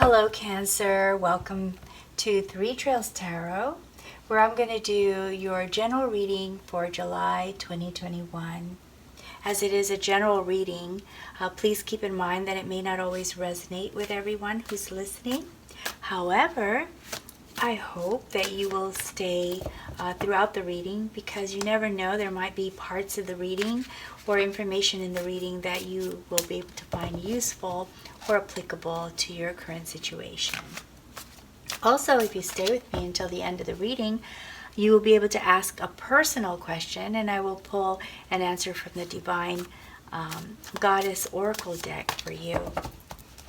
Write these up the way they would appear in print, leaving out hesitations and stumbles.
Hello Cancer, welcome to Three Trails Tarot, where I'm going to do your general reading for July 2021. As it is a general reading, please keep in mind that it may not always resonate with everyone who's listening. However, I hope that you will stay throughout the reading, because you never know, there might be parts of the reading or information in the reading that you will be able to find useful or applicable to your current situation. Also, if you stay with me until the end of the reading, you will be able to ask a personal question, and I will pull an answer from the Divine Goddess Oracle deck for you.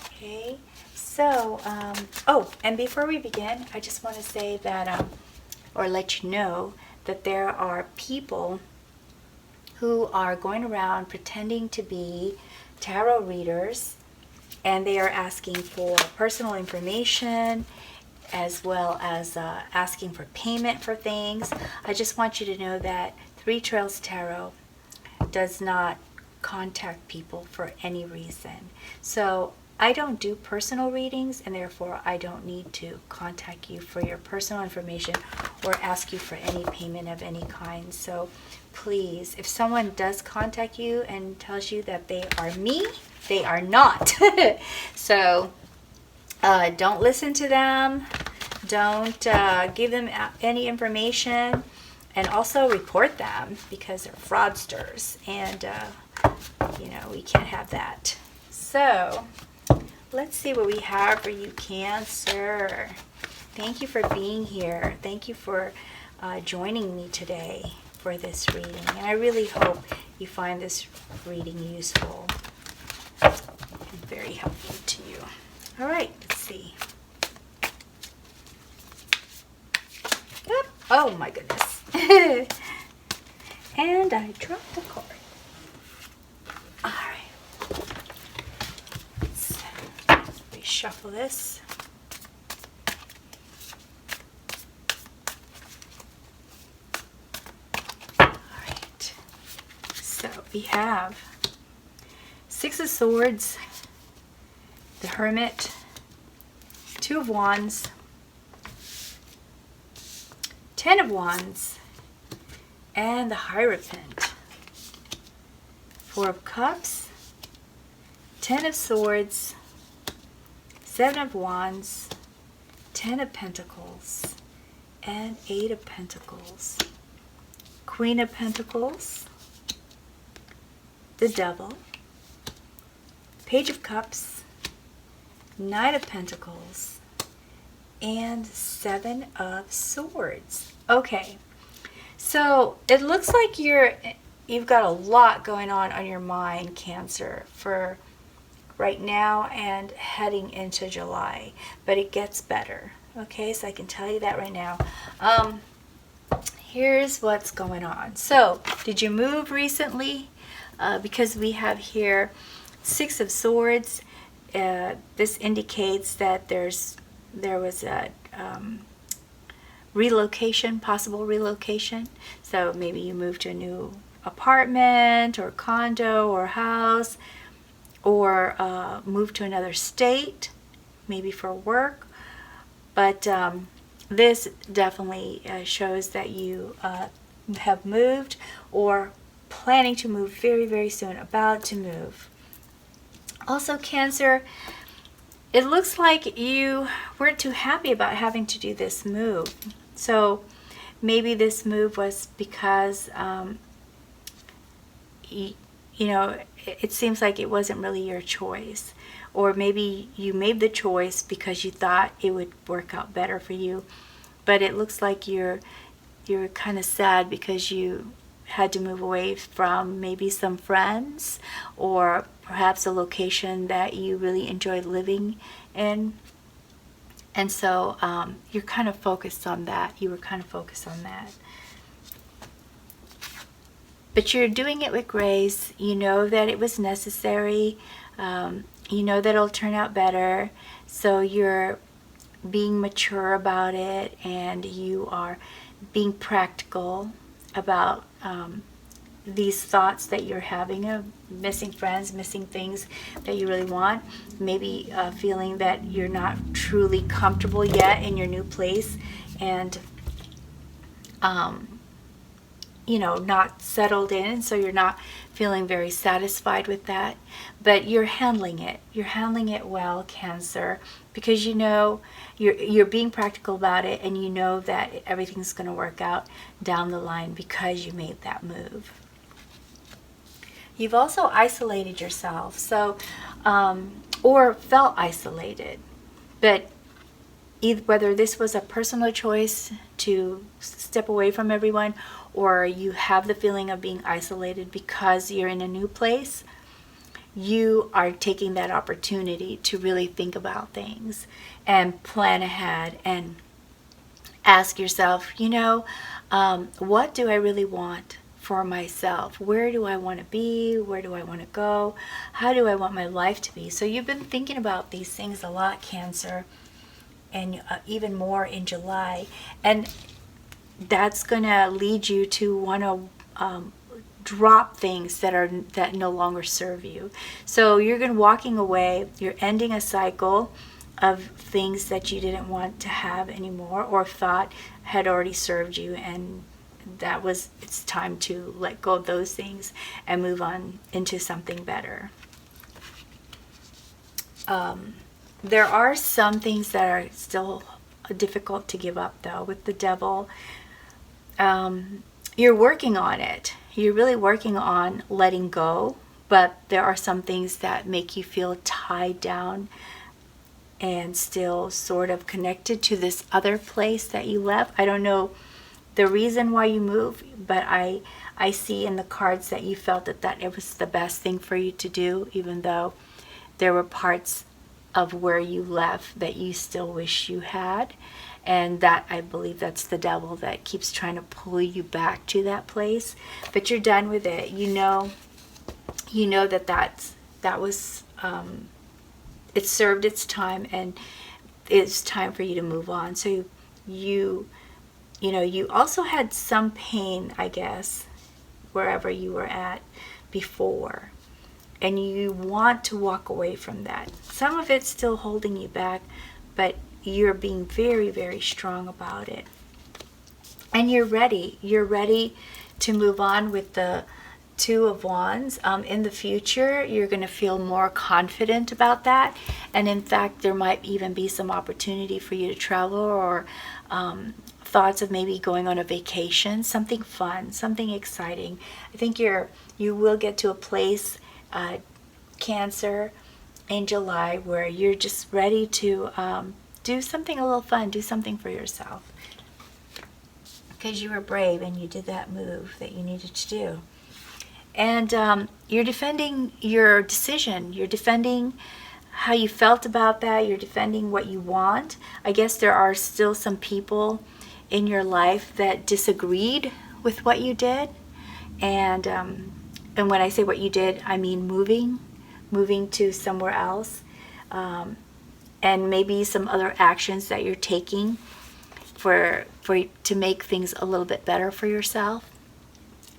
Okay, so, and before we begin, I just want to say that, or let you know, that there are people who are going around pretending to be tarot readers, and they are asking for personal information as well as asking for payment for things. I just want you to know that Three Trails Tarot does not contact people for any reason. So I don't do personal readings, and therefore I don't need to contact you for your personal information or ask you for any payment of any kind. So please, if someone does contact you and tells you that they are me, they are not. So don't listen to them. Don't give them any information, and also report them, because they're fraudsters, and we can't have that. So let's see what we have for you, Cancer. Thank you for being here. Thank you for joining me today for this reading, and I really hope you find this reading useful and very helpful to you. All right, let's see. Yep. Oh my goodness. And I dropped the card. All right. Let's reshuffle this. All right. So we have Six of Swords, the Hermit, Two of Wands, Ten of Wands, and the Hierophant. Four of Cups, Ten of Swords, Seven of Wands, Ten of Pentacles, and Eight of Pentacles. Queen of Pentacles, the Devil, Page of Cups, Knight of Pentacles, and Seven of Swords. Okay, so it looks like you've got a lot going on your mind, Cancer, for right now and heading into July, but it gets better. Okay, so I can tell you that right now. Here's what's going on. So, did you move recently? Because we have here Six of Swords. This indicates that there was a relocation, possible relocation. So maybe you moved to a new apartment or condo or house, or moved to another state, maybe for work. But this definitely shows that you have moved, or planning to move very, very soon, about to move. Also, Cancer, it looks like you weren't too happy about having to do this move. So maybe this move was because, it seems like it wasn't really your choice. Or maybe you made the choice because you thought it would work out better for you. But it looks like you're kind of sad because you had to move away from maybe some friends, or perhaps a location that you really enjoyed living in. And so you're kind of focused on that. You were kind of focused on that. But you're doing it with grace. You know that it was necessary. You know that it'll turn out better. So you're being mature about it, and you are being practical about these thoughts that you're having of missing friends, missing things that you really want, maybe feeling that you're not truly comfortable yet in your new place, and not settled in, so you're not feeling very satisfied with that. But you're handling it. You're handling it well, Cancer, because you're being practical about it, and you know that everything's going to work out down the line because you made that move. You've also isolated yourself, so or felt isolated, but whether this was a personal choice to step away from everyone, or you have the feeling of being isolated because you're in a new place, you are taking that opportunity to really think about things and plan ahead and ask yourself, what do I really want for myself? Where do I want to be? Where do I want to go? How do I want my life to be? So you've been thinking about these things a lot, Cancer, and even more in July. And that's going to lead you to want to drop things that no longer serve you. So you're walking away, you're ending a cycle of things that you didn't want to have anymore or thought had already served you, and it's time to let go of those things and move on into something better. There are some things that are still difficult to give up, though. With the Devil, you're working on it. You're really working on letting go, but there are some things that make you feel tied down and still sort of connected to this other place that you left. I don't know the reason why you moved, but I see in the cards that you felt that it was the best thing for you to do, even though there were parts of where you left that you still wish you had. And that, I believe, that's the Devil that keeps trying to pull you back to that place. But you're done with it. You know that was it served its time, and it's time for you to move on. So you also had some pain, I guess, wherever you were at before, and you want to walk away from that. Some of it's still holding you back, but you're being very, very strong about it. And you're ready. You're ready to move on with the Two of Wands. In the future, you're going to feel more confident about that. And in fact, there might even be some opportunity for you to travel, or thoughts of maybe going on a vacation, something fun, something exciting. I think you will get to a place, Cancer, in July, where you're just ready to do something a little fun, do something for yourself, because you were brave and you did that move that you needed to do. And you're defending your decision. You're defending how you felt about that. You're defending what you want. I guess there are still some people in your life that disagreed with what you did. And when I say what you did, I mean moving to somewhere else. And maybe some other actions that you're taking to make things a little bit better for yourself.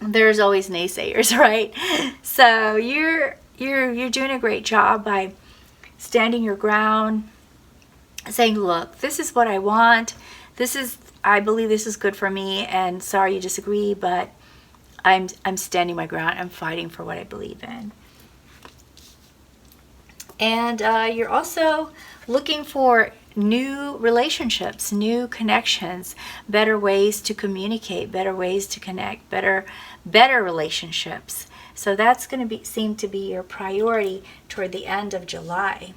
There's always naysayers, right? So you're doing a great job by standing your ground, saying, look, this is what I want. I believe this is good for me, and sorry you disagree, but I'm standing my ground. I'm fighting for what I believe in. And you're also looking for new relationships, new connections, better ways to communicate, better ways to connect, better relationships. So that's going to seem to be your priority toward the end of July.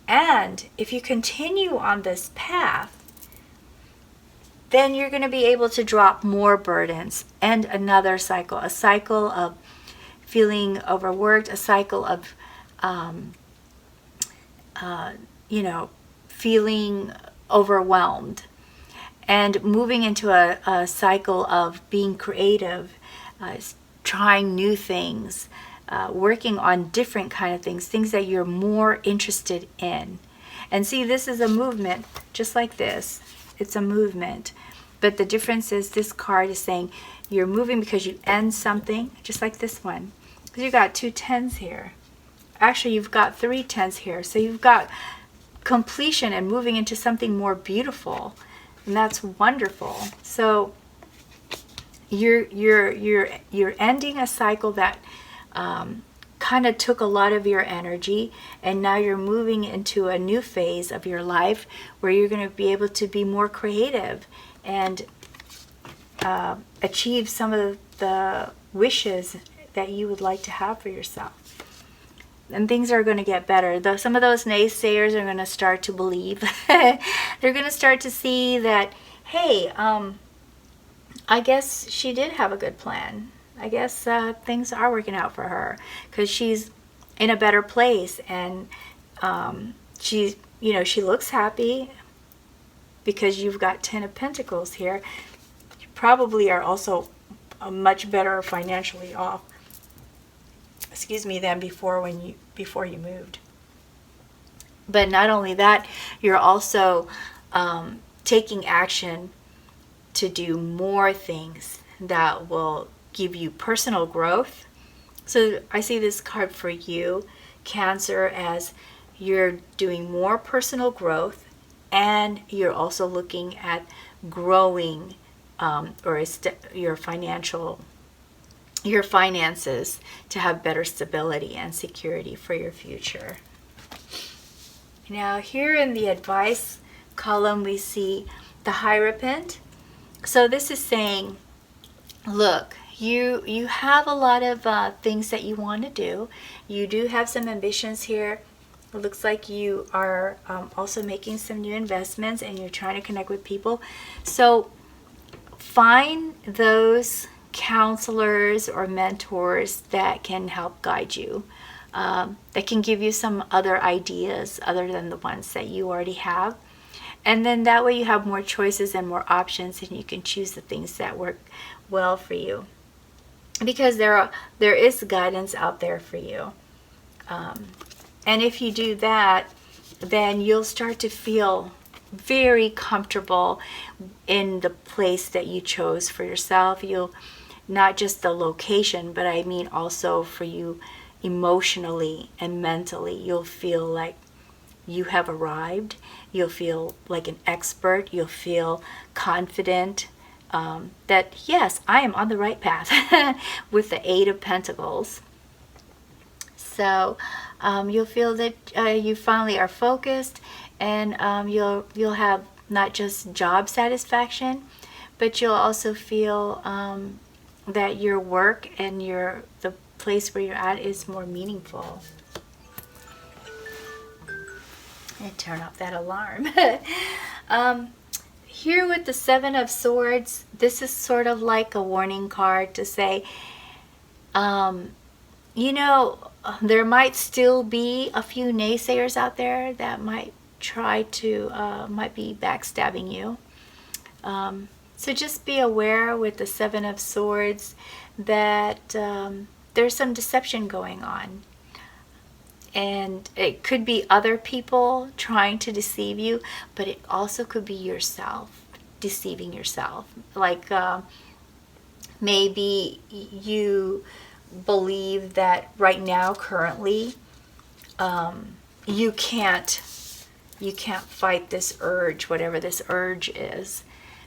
And if you continue on this path, then you're going to be able to drop more burdens, and another cycle, a cycle of feeling overworked, a cycle of feeling overwhelmed, and moving into a cycle of being creative, trying new things, working on different kind of things that you're more interested in. And see, this is a movement, just like this. It's a movement. But the difference is this card is saying you're moving because you end something, just like this one. Because you got 2 10s here. Actually, you've got 3 10s here. So you've got completion and moving into something more beautiful. And that's wonderful. So you're ending a cycle that kind of took a lot of your energy, and now you're moving into a new phase of your life where you're going to be able to be more creative and achieve some of the wishes that you would like to have for yourself. And things are going to get better. Though some of those naysayers are going to start to believe. They're going to start to see that, hey, I guess she did have a good plan. I guess things are working out for her because she's in a better place, and she looks happy because you've got 10 of Pentacles here. You probably are also much better financially off, than before you moved. But not only that, you're also taking action to do more things that will give you personal growth. So I see this card for you, Cancer, as you're doing more personal growth, and you're also looking at growing your finances to have better stability and security for your future. Now here in the advice column we see the Hierophant. So this is saying, look, you have a lot of things that you want to do. You do have some ambitions here. It looks like you are also making some new investments, and you're trying to connect with people. So find those counselors or mentors that can help guide you, that can give you some other ideas other than the ones that you already have. And then that way you have more choices and more options, and you can choose the things that work well for you. Because there is guidance out there for you. And if you do that, then you'll start to feel very comfortable in the place that you chose for yourself. You'll, not just the location, but I mean also for you emotionally and mentally, you'll feel like you have arrived. You'll feel like an expert. You'll feel confident that, yes, I am on the right path with the 8 of Pentacles. So you'll feel that you finally are focused, and you'll have not just job satisfaction, but you'll also feel that your work and the place where you're at is more meaningful. And turn off that alarm. Here with the 7 of Swords, this is sort of like a warning card to say, there might still be a few naysayers out there that might might be backstabbing you. So just be aware with the 7 of Swords that there's some deception going on. And it could be other people trying to deceive you, but it also could be yourself deceiving yourself. Like maybe you believe that right now, currently, you can't fight this urge, whatever this urge is.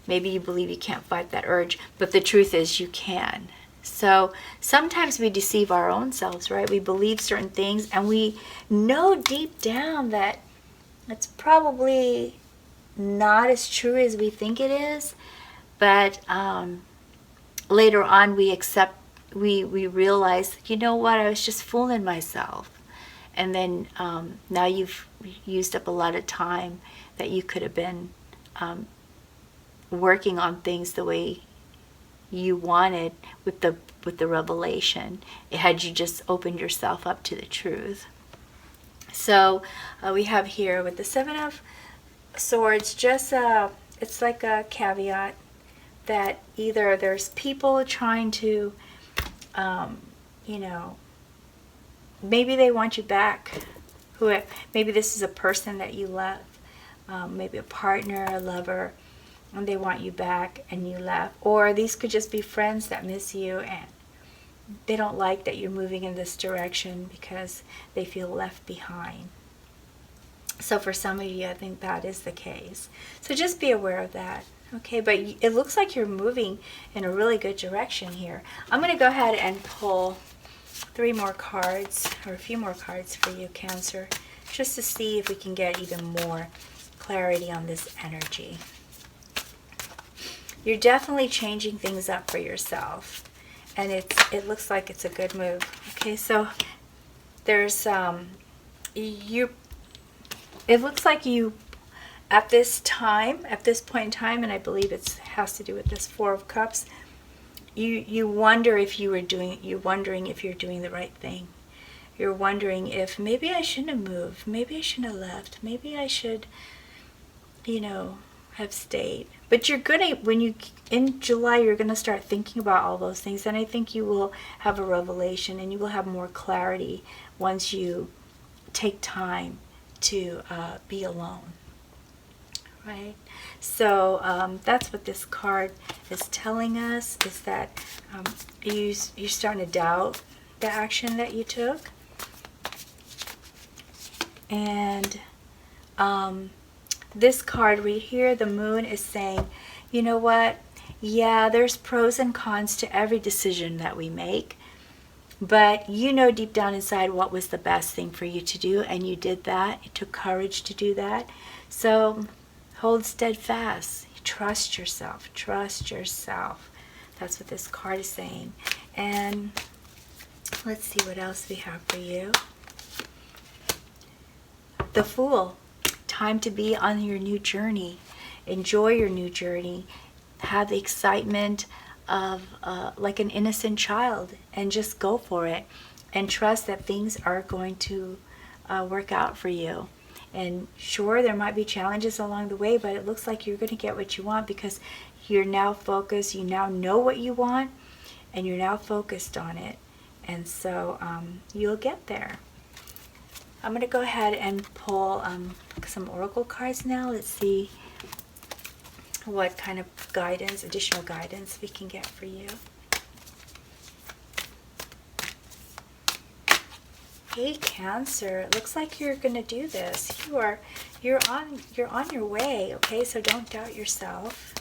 Maybe you believe you can't fight that urge, but the truth is you can. So sometimes we deceive our own selves, right? We believe certain things, and we know deep down that it's probably not as true as we think it is. But later on we realize, you know what, I was just fooling myself. And then now you've used up a lot of time that you could have been working on things the way you wanted with the revelation. Had you just opened yourself up to the truth. So we have here with the 7 of Swords, just it's like a caveat that either there's people trying to, maybe they want you back. Maybe this is a person that you love, maybe a partner, a lover. and they want you back and you left. Or these could just be friends that miss you and they don't like that you're moving in this direction because they feel left behind. So for some of you, I think that is the case. So just be aware of that. Okay, but it looks like you're moving in a really good direction here. I'm going to go ahead and pull 3 more cards, or a few more cards for you, Cancer, just to see if we can get even more clarity on this energy. You're definitely changing things up for yourself, and it looks like it's a good move. Okay, so there's it looks like you at this point in time, and I believe it has to do with this 4 of Cups, you wonder if you're wondering if you're doing the right thing. You're wondering if maybe I shouldn't have moved, maybe I shouldn't have left, maybe I should, have stayed. But you're gonna, in July, you're gonna start thinking about all those things, and I think you will have a revelation and you will have more clarity once you take time to be alone. Right? So that's what this card is telling us, is that you're starting to doubt the action that you took. And this card right here, the Moon, is saying, you know what? Yeah, there's pros and cons to every decision that we make. But you know deep down inside what was the best thing for you to do, and you did that. It took courage to do that. So hold steadfast. Trust yourself. Trust yourself. That's what this card is saying. And let's see what else we have for you. The Fool. Time to be on your new journey. Enjoy your new journey. Have the excitement of like an innocent child, and just go for it, and trust that things are going to work out for you. And sure, there might be challenges along the way, but it looks like you're going to get what you want, because you're now focused. You now know what you want, and you're now focused on it, and so you'll get there. I'm going to go ahead and pull some oracle cards now. Let's see what kind of guidance, additional guidance we can get for you. Hey, Cancer, it looks like you're going to do this. You're on your way, okay? So don't doubt yourself.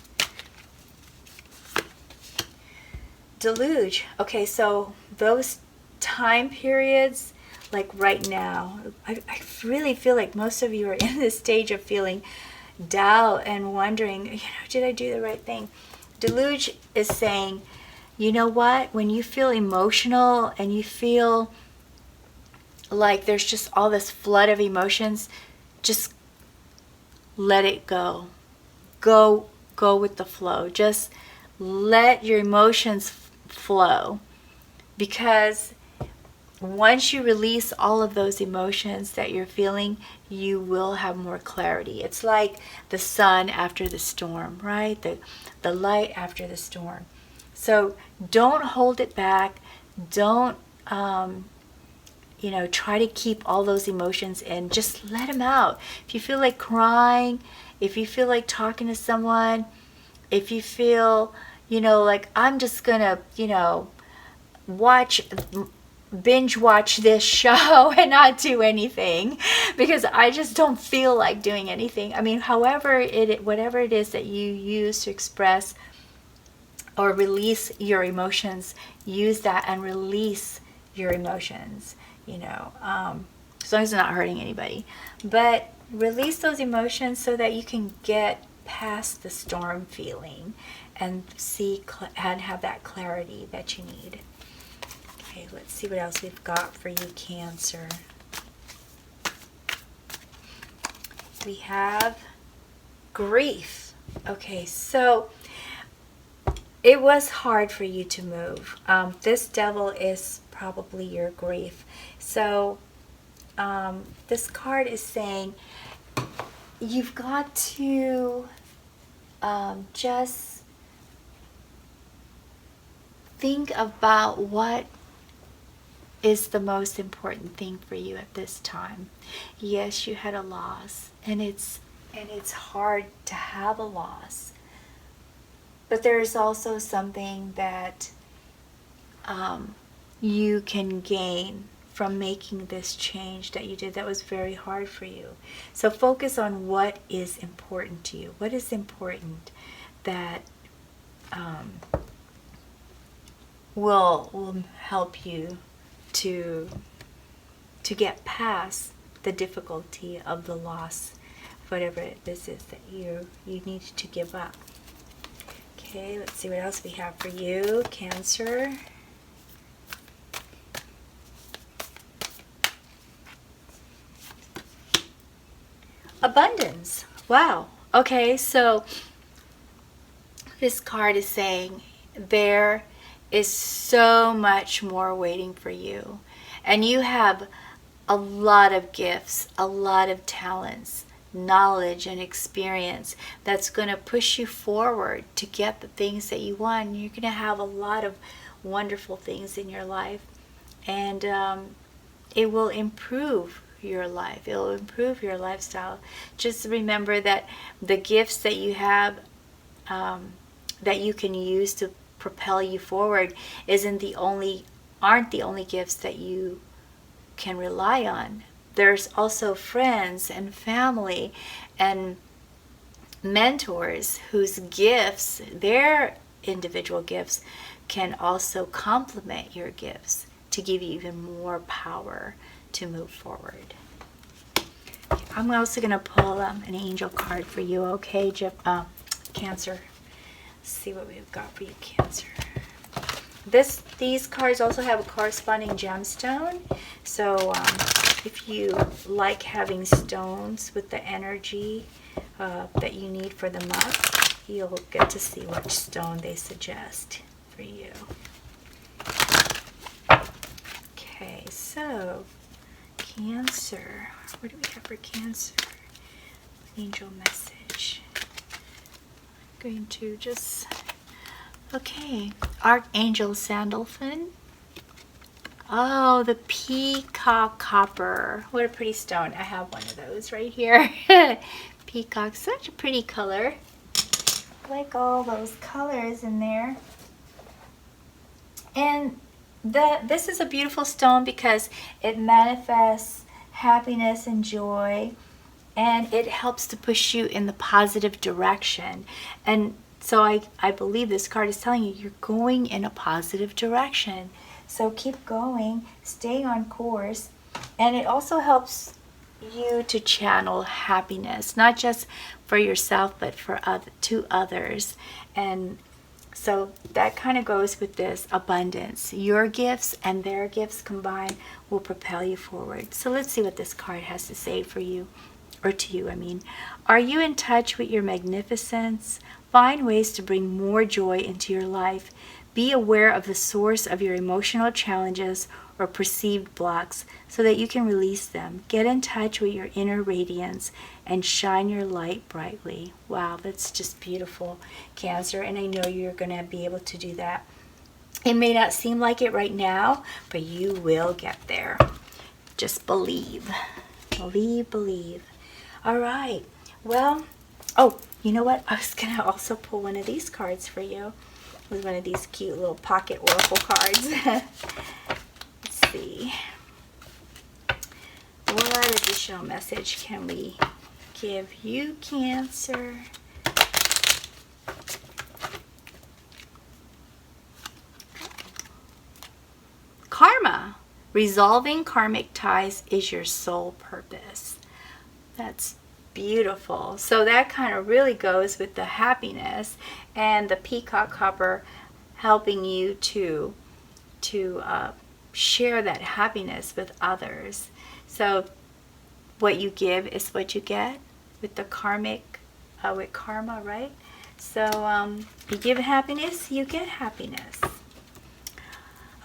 Deluge. Okay, so those time periods, like right now, I really feel like most of you are in this stage of feeling doubt and wondering, did I do the right thing? Deluge is saying, you know what? When you feel emotional and you feel like there's just all this flood of emotions, just let it go. Go with the flow. Just let your emotions flow, because once you release all of those emotions that you're feeling, you will have more clarity. It's like the sun after the storm, right? The light after the storm. So don't hold it back. Don't, try to keep all those emotions in. Just let them out. If you feel like crying, if you feel like talking to someone, if you feel, like I'm just gonna, binge watch this show and not do anything because I just don't feel like doing anything. I mean, whatever it is that you use to express or release your emotions, use that and release your emotions, as long as it's not hurting anybody. But release those emotions so that you can get past the storm feeling and see and have that clarity that you need. Okay, let's see what else we've got for you, Cancer. We have grief. Okay, so it was hard for you to move. This devil is probably your grief. So this card is saying you've got to just think about what is the most important thing for you at this time. Yes, you had a loss, and it's hard to have a loss, But there's also something that you can gain from making this change that you did that was very hard for you. So focus on what is important to you. What is important that will help you to get past the difficulty of the loss, whatever this is that you need to give up. Okay, let's see what else we have for you, Cancer. Abundance. Wow. Okay, so this card is saying there is so much more waiting for you. And you have a lot of gifts, a lot of talents, knowledge and experience that's going to push you forward to get the things that you want. You're going to have a lot of wonderful things in your life, and it will improve your life. It will improve your lifestyle. Just remember that the gifts that you have that you can use to propel you forward aren't the only gifts that you can rely on. There's also friends and family and mentors whose gifts, their individual gifts, can also complement your gifts to give you even more power to move forward. I'm also going to pull an angel card for you, okay, Cancer. Let's see what we've got for you, Cancer. These cards also have a corresponding gemstone. So if you like having stones with the energy that you need for the month, you'll get to see which stone they suggest for you. Okay, so Cancer. What do we have for Cancer? Angel message. I'm going to just... Okay, Archangel Sandalphon. Oh, the peacock copper. What a pretty stone. I have one of those right here. Peacock, such a pretty color. I like all those colors in there. And this is a beautiful stone because it manifests happiness and joy, and it helps to push you in the positive direction. And so I believe this card is telling you you're going in a positive direction. So keep going, stay on course. And it also helps you to channel happiness, not just for yourself, but for to others. And so that kind of goes with this abundance. Your gifts and their gifts combined will propel you forward. So let's see what this card has to say for you, or to you, I mean. Are you in touch with your magnificence? Find ways to bring more joy into your life. Be aware of the source of your emotional challenges or perceived blocks so that you can release them. Get in touch with your inner radiance and shine your light brightly. Wow, that's just beautiful, Cancer, and I know you're going to be able to do that. It may not seem like it right now, but you will get there. Just believe. Believe, believe. All right. Well, oh, you know what? I was going to also pull one of these cards for you. With one of these cute little pocket oracle cards. Let's see. What additional message can we give you, Cancer? Karma. Resolving karmic ties is your sole purpose. That's beautiful. So that kind of really goes with the happiness, and the peacock copper helping you to share that happiness with others. So what you give is what you get with the karmic, with karma, right? So you give happiness, you get happiness.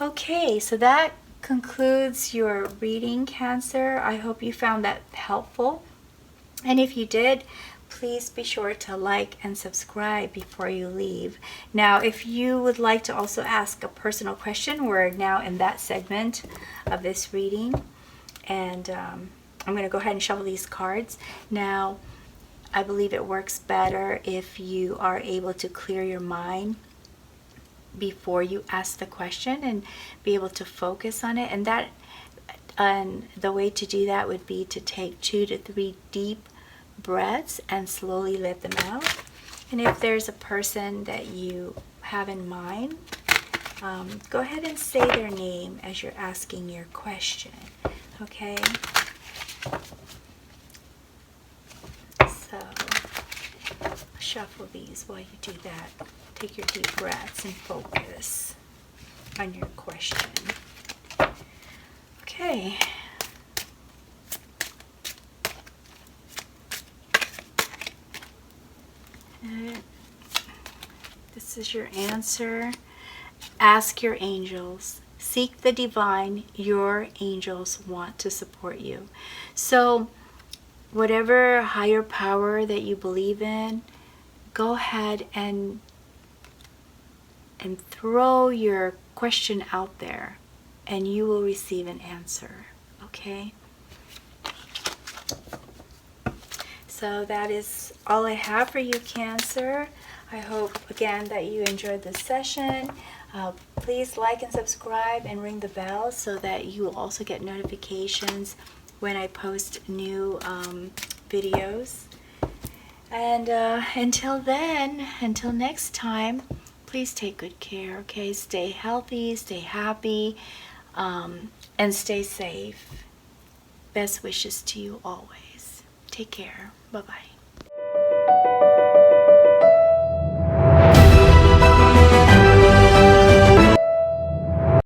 Okay, so that concludes your reading, Cancer. I hope you found that helpful. And if you did, please be sure to like and subscribe before you leave. Now, if you would like to also ask a personal question, we're now in that segment of this reading. And I'm going to go ahead and shuffle these cards. Now, I believe it works better if you are able to clear your mind before you ask the question and be able to focus on it. And the way to do that would be to take 2 to 3 deep breaths and slowly let them out. And if there's a person that you have in mind, go ahead and say their name as you're asking your question. Okay? So, shuffle these while you do that. Take your deep breaths and focus on your question. Okay. This is your answer. Ask your angels. Seek the divine. Your angels want to support you. So, whatever higher power that you believe in, go ahead and throw your question out there, and you will receive an answer. Okay? So that is all I have for you, Cancer. I hope, again, that you enjoyed this session. Please like and subscribe and ring the bell so that you will also get notifications when I post new videos. And until then, until next time, please take good care, okay? Stay healthy, stay happy, and stay safe. Best wishes to you always. Take care. Bye-bye.